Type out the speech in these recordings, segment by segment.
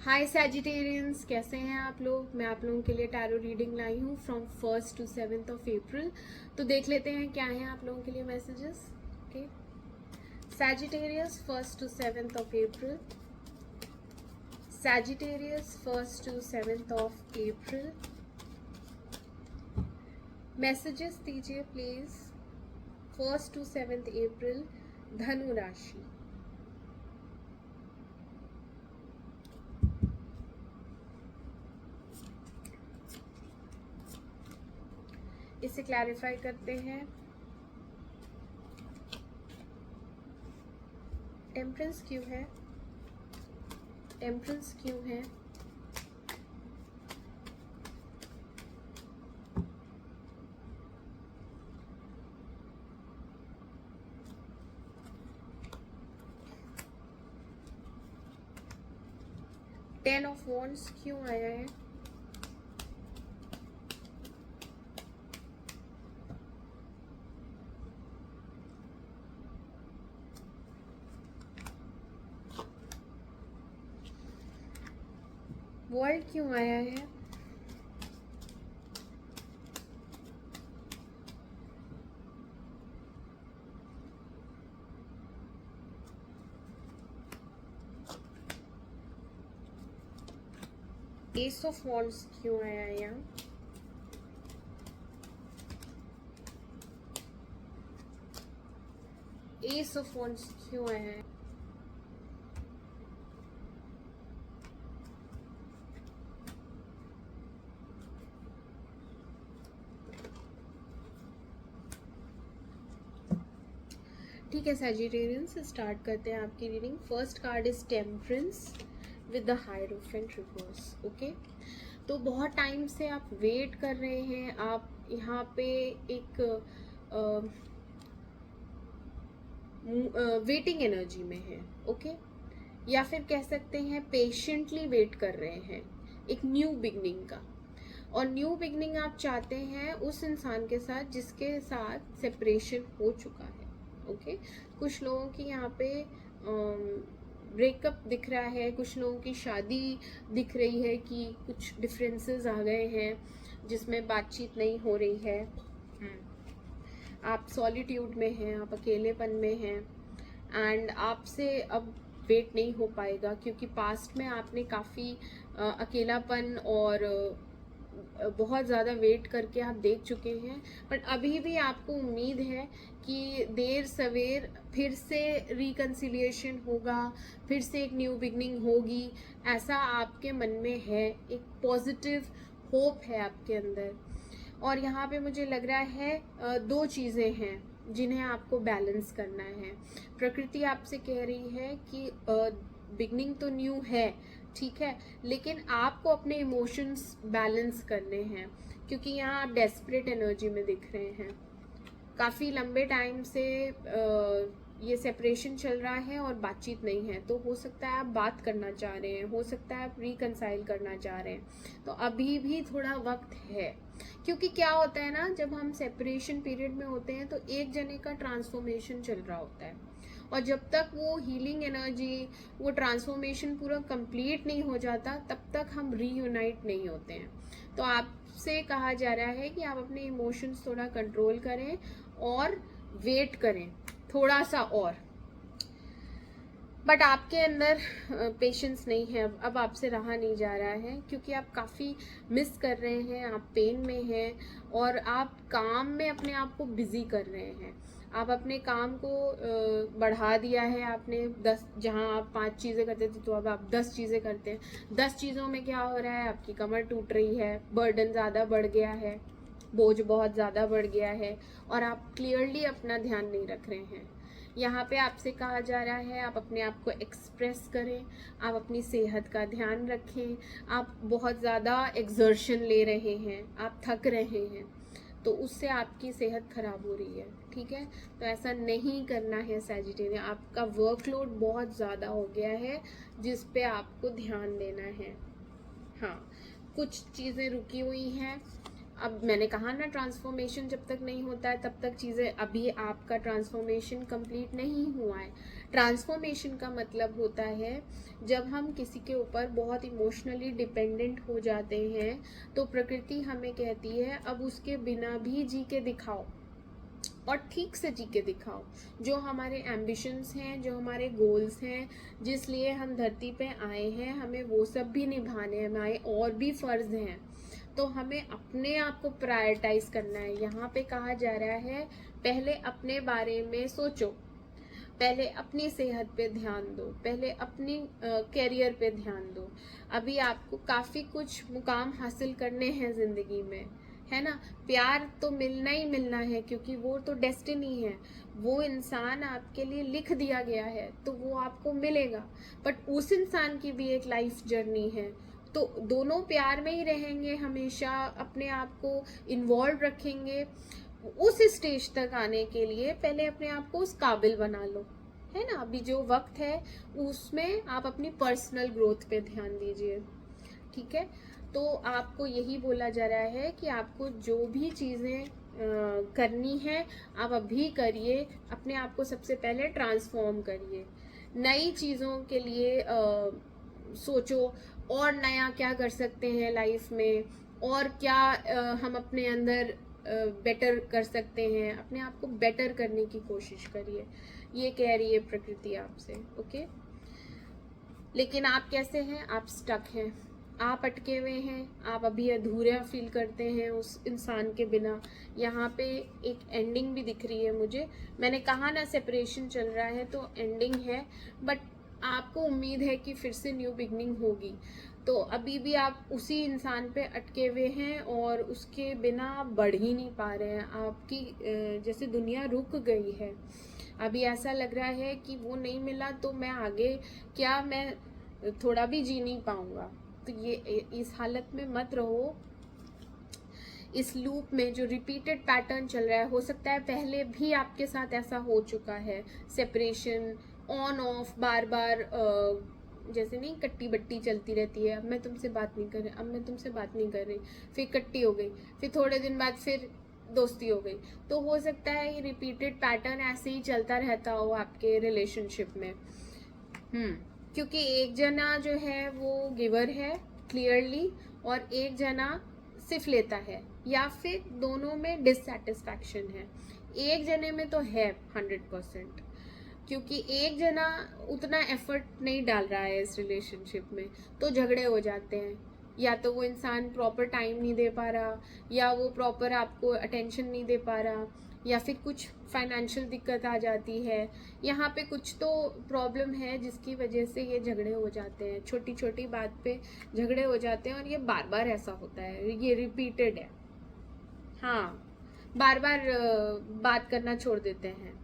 हाय Sagittarians, कैसे हैं आप लोग। मैं आप लोगों के लिए टैरो रीडिंग लाई हूँ from 1st to 7th of April। तो देख लेते हैं क्या हैं आप लोगों के लिए messages. Okay, Sagittarius 1st to 7th of April। Sagittarius 1st to 7th of April। Messages दीजिए please. 1st to 7th April, धनु राशि। इसे क्लैरिफाई करते हैं। टेम्परेंस क्यों है? टेम्परेंस क्यों है? टेन ऑफ वॉन्ड्स क्यों आया है? वर्ल्ड क्यों आया है? एस ऑफ वॉन्ड्स क्यों आया है यहाँ? एस ऑफ वॉन्ड्स क्यों आया है? ठीक है सैजिटेरियंस, स्टार्ट करते हैं आपकी reading. First card is temperance with the hierophant reverse. Okay, तो बहुत टाइम से आप वेट कर रहे हैं। आप यहाँ पे एक वेटिंग एनर्जी में है। ओके, या फिर कह सकते हैं पेशेंटली वेट कर रहे हैं एक न्यू बिगनिंग का। और न्यू बिगनिंग आप चाहते हैं उस इंसान के साथ जिसके साथ सेपरेशन हो चुका है। ओके, कुछ लोगों की यहाँ पे ब्रेकअप दिख रहा है, कुछ लोगों की शादी दिख रही है कि कुछ डिफरेंसेस आ गए हैं जिसमें बातचीत नहीं हो रही है। आप सॉलिट्यूड में हैं, आप अकेलेपन में हैं एंड आपसे अब वेट नहीं हो पाएगा क्योंकि पास्ट में आपने काफ़ी अकेलापन और बहुत ज़्यादा वेट करके आप देख चुके हैं। बट अभी भी आपको उम्मीद है कि देर सवेर फिर से रिकन्सिलिएशन होगा, फिर से एक न्यू बिगनिंग होगी, ऐसा आपके मन में है। एक पॉजिटिव होप है आपके अंदर। और यहाँ पे मुझे लग रहा है दो चीज़ें हैं जिन्हें आपको बैलेंस करना है। प्रकृति आपसे कह रही है कि बिगनिंग तो न्यू है, ठीक है, लेकिन आपको अपने इमोशंस बैलेंस करने हैं क्योंकि यहाँ आप डेस्परेट एनर्जी में दिख रहे हैं। काफ़ी लंबे टाइम से ये सेपरेशन चल रहा है और बातचीत नहीं है। तो हो सकता है आप बात करना चाह रहे हैं, हो सकता है आप रिकंसाइल करना चाह रहे हैं। तो अभी भी थोड़ा वक्त है क्योंकि क्या होता है ना, जब हम सेपरेशन पीरियड में होते हैं तो एक जने का ट्रांसफॉर्मेशन चल रहा होता है और जब तक वो हीलिंग एनर्जी, वो ट्रांसफॉर्मेशन पूरा कंप्लीट नहीं हो जाता तब तक हम रीयूनाइट नहीं होते हैं। तो आपसे कहा जा रहा है कि आप अपने इमोशंस थोड़ा कंट्रोल करें और वेट करें थोड़ा सा और। बट आपके अंदर पेशेंस नहीं है, अब आपसे रहा नहीं जा रहा है क्योंकि आप काफ़ी मिस कर रहे हैं, आप पेन में हैं और आप काम में अपने आप को बिजी कर रहे हैं। आप अपने काम को बढ़ा दिया है आपने 10, जहां आप 5 चीज़ें करते थे तो अब आप 10 चीज़ें करते हैं। 10 चीज़ों में क्या हो रहा है, आपकी कमर टूट रही है, बर्डन ज़्यादा बढ़ गया है, बोझ बहुत ज़्यादा बढ़ गया है और आप क्लियरली अपना ध्यान नहीं रख रहे हैं। यहाँ पे आपसे कहा जा रहा है आप अपने आप को एक्सप्रेस करें, आप अपनी सेहत का ध्यान रखें। आप बहुत ज़्यादा एक्सर्शन ले रहे हैं, आप थक रहे हैं, तो उससे आपकी सेहत खराब हो रही है। ठीक है, तो ऐसा नहीं करना है सैजिटेरियन। आपका वर्कलोड बहुत ज़्यादा हो गया है जिस पे आपको ध्यान देना है। हाँ, कुछ चीज़ें रुकी हुई हैं, अब मैंने कहा ना, ट्रांसफॉर्मेशन जब तक नहीं होता है तब तक चीज़ें, अभी आपका ट्रांसफॉर्मेशन कंप्लीट नहीं हुआ है। ट्रांसफॉर्मेशन का मतलब होता है जब हम किसी के ऊपर बहुत इमोशनली डिपेंडेंट हो जाते हैं, तो प्रकृति हमें कहती है अब उसके बिना भी जी के दिखाओ, और ठीक से जी के दिखाओ। जो हमारे एम्बिशंस हैं, जो हमारे गोल्स हैं, जिस लिए हम धरती पे आए हैं, हमें वो सब भी निभाने हैं, हमारे और भी फ़र्ज हैं। तो हमें अपने आप को प्रायोरिटाइज करना है। यहाँ पे कहा जा रहा है पहले अपने बारे में सोचो, पहले अपनी सेहत पे ध्यान दो, पहले अपनी कैरियर पे ध्यान दो। अभी आपको काफ़ी कुछ मुकाम हासिल करने हैं ज़िंदगी में, है ना। प्यार तो मिलना ही मिलना है, क्योंकि वो तो डेस्टिनी है, वो इंसान आपके लिए लिख दिया गया है, तो वो आपको मिलेगा। बट उस इंसान की भी एक लाइफ जर्नी है, तो दोनों प्यार में ही रहेंगे हमेशा, अपने आप को इन्वॉल्व रखेंगे। उस स्टेज तक आने के लिए पहले अपने आप को उस काबिल बना लो, है ना। अभी जो वक्त है उसमें आप अपनी पर्सनल ग्रोथ पे ध्यान दीजिए, ठीक है। तो आपको यही बोला जा रहा है कि आपको जो भी चीज़ें करनी है आप अभी करिए, अपने आप को सबसे पहले ट्रांसफॉर्म करिए, नई चीज़ों के लिए सोचो, और नया क्या कर सकते हैं लाइफ में, और क्या हम अपने अंदर बेटर कर सकते हैं, अपने आप को बेटर करने की कोशिश करिए, ये कह रही है प्रकृति आपसे, ओके। लेकिन आप कैसे हैं, आप स्टक हैं, आप अटके हुए हैं, आप अभी अधूरा फील करते हैं उस इंसान के बिना। यहाँ पे एक एंडिंग भी दिख रही है मुझे, मैंने कहा ना सेपरेशन चल रहा है तो एंडिंग है, बट आपको उम्मीद है कि फिर से न्यू बिगनिंग होगी। तो अभी भी आप उसी इंसान पे अटके हुए हैं और उसके बिना आप बढ़ ही नहीं पा रहे हैं, आपकी जैसे दुनिया रुक गई है। अभी ऐसा लग रहा है कि वो नहीं मिला तो मैं आगे क्या, मैं थोड़ा भी जी नहीं पाऊंगा। तो ये इस हालत में मत रहो, इस लूप में जो रिपीटेड पैटर्न चल रहा है। हो सकता है पहले भी आपके साथ ऐसा हो चुका है, सेपरेशन ऑन ऑफ बार बार, जैसे नहीं कट्टी बट्टी चलती रहती है, अब मैं तुमसे बात नहीं कर रही, अब मैं तुमसे बात नहीं कर रही, फिर कट्टी हो गई, फिर थोड़े दिन बाद फिर दोस्ती हो गई। तो हो सकता है ये रिपीटेड पैटर्न ऐसे ही चलता रहता हो आपके रिलेशनशिप में। क्योंकि एक जना जो है वो गिवर है क्लियरली, और एक जना सिर्फ लेता है, या फिर दोनों में डिससेटिस्फैक्शन है। एक जने में तो है 100%, क्योंकि एक जना उतना एफर्ट नहीं डाल रहा है इस रिलेशनशिप में, तो झगड़े हो जाते हैं। या तो वो इंसान प्रॉपर टाइम नहीं दे पा रहा, या वो प्रॉपर आपको अटेंशन नहीं दे पा रहा, या फिर कुछ फाइनेंशियल दिक्कत आ जाती है। यहाँ पे कुछ तो प्रॉब्लम है जिसकी वजह से ये झगड़े हो जाते हैं, छोटी छोटी बात पे झगड़े हो जाते हैं, और ये बार बार ऐसा होता है, ये रिपीटेड है। हाँ, बार बार बात करना छोड़ देते हैं।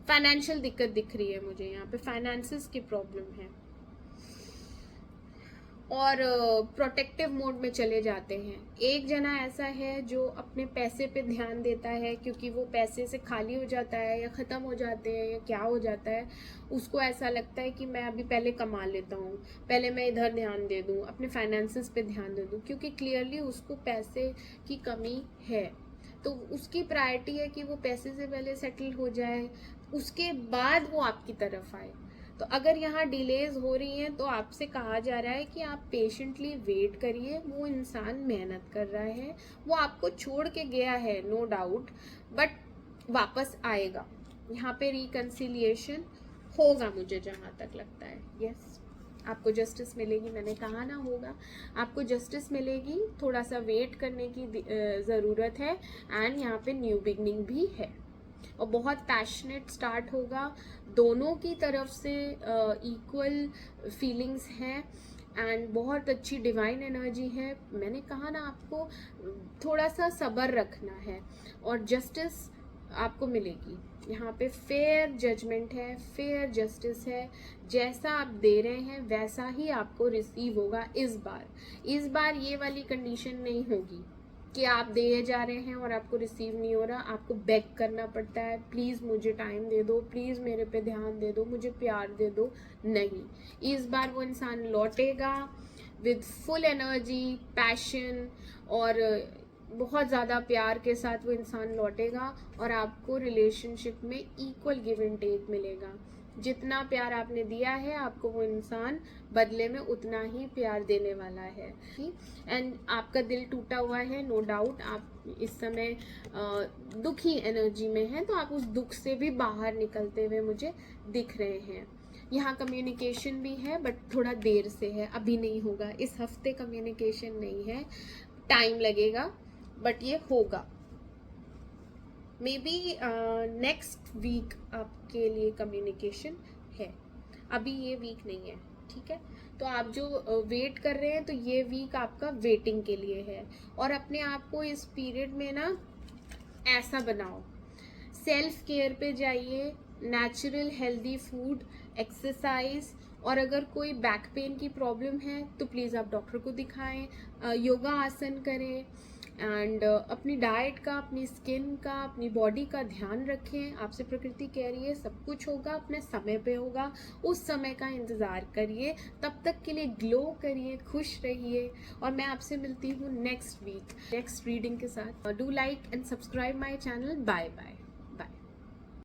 फाइनेंशियल दिक्कत दिख रही है मुझे, यहाँ पे फाइनेंसेस की प्रॉब्लम है, और प्रोटेक्टिव मोड में चले जाते हैं। एक जना ऐसा है जो अपने पैसे पे ध्यान देता है, क्योंकि वो पैसे से खाली हो जाता है या ख़त्म हो जाते हैं या क्या हो जाता है, उसको ऐसा लगता है कि मैं अभी पहले कमा लेता हूँ, पहले मैं इधर ध्यान दे दूँ, अपने फाइनेंसेस पे ध्यान दे दूँ, क्योंकि क्लियरली उसको पैसे की कमी है। तो उसकी प्रायोरिटी है कि वो पैसे से पहले सेटल हो जाए, उसके बाद वो आपकी तरफ आए। तो अगर यहाँ डिलेज हो रही हैं तो आपसे कहा जा रहा है कि आप पेशेंटली वेट करिए, वो इंसान मेहनत कर रहा है, वो आपको छोड़ के गया है नो डाउट, बट वापस आएगा। यहाँ पे रिकन्सिलिएशन होगा मुझे जहाँ तक लगता है, यस आपको जस्टिस मिलेगी, मैंने कहा ना होगा, आपको जस्टिस मिलेगी, थोड़ा सा वेट करने की ज़रूरत है। एंड यहाँ पे न्यू बिगनिंग भी है, और बहुत पैशनेट स्टार्ट होगा, दोनों की तरफ से इक्वल फीलिंग्स हैं, एंड बहुत अच्छी डिवाइन एनर्जी है। मैंने कहा ना आपको थोड़ा सा सब्र रखना है, और जस्टिस आपको मिलेगी। यहाँ पे फेयर जजमेंट है, फेयर जस्टिस है, जैसा आप दे रहे हैं वैसा ही आपको रिसीव होगा। इस बार ये वाली कंडीशन नहीं होगी कि आप दे जा रहे हैं और आपको रिसीव नहीं हो रहा, आपको बेग करना पड़ता है, प्लीज़ मुझे टाइम दे दो, प्लीज़ मेरे पे ध्यान दे दो, मुझे प्यार दे दो। नहीं, इस बार वो इंसान लौटेगा विद फुल एनर्जी, पैशन, और बहुत ज़्यादा प्यार के साथ वो इंसान लौटेगा और आपको रिलेशनशिप में इक्वल गिव एंड टेक मिलेगा। जितना प्यार आपने दिया है आपको वो इंसान बदले में उतना ही प्यार देने वाला है। एंड आपका दिल टूटा हुआ है, नो डाउट आप इस समय दुखी एनर्जी में हैं, तो आप उस दुख से भी बाहर निकलते हुए मुझे दिख रहे हैं। यहाँ कम्युनिकेशन भी है बट थोड़ा देर से है, अभी नहीं होगा, इस हफ्ते कम्युनिकेशन नहीं है, टाइम लगेगा बट ये होगा। मे बी नेक्स्ट वीक आपके लिए कम्युनिकेशन है, अभी ये वीक नहीं है, ठीक है। तो आप जो वेट कर रहे हैं तो ये वीक आपका वेटिंग के लिए है। और अपने आप को इस पीरियड में ना ऐसा बनाओ, सेल्फ केयर पे जाइए, नेचुरल हेल्दी फूड, एक्सरसाइज, और अगर कोई बैक पेन की प्रॉब्लम है तो प्लीज़ आप डॉक्टर को दिखाएं, योगा आसन करें, एंड अपनी डाइट का, अपनी स्किन का, अपनी बॉडी का ध्यान रखें। आपसे प्रकृति कह रही है सब कुछ होगा, अपने समय पे होगा, उस समय का इंतज़ार करिए, तब तक के लिए ग्लो करिए, खुश रहिए। और मैं आपसे मिलती हूँ नेक्स्ट वीक नेक्स्ट रीडिंग के साथ। Do like and subscribe my channel. Bye bye.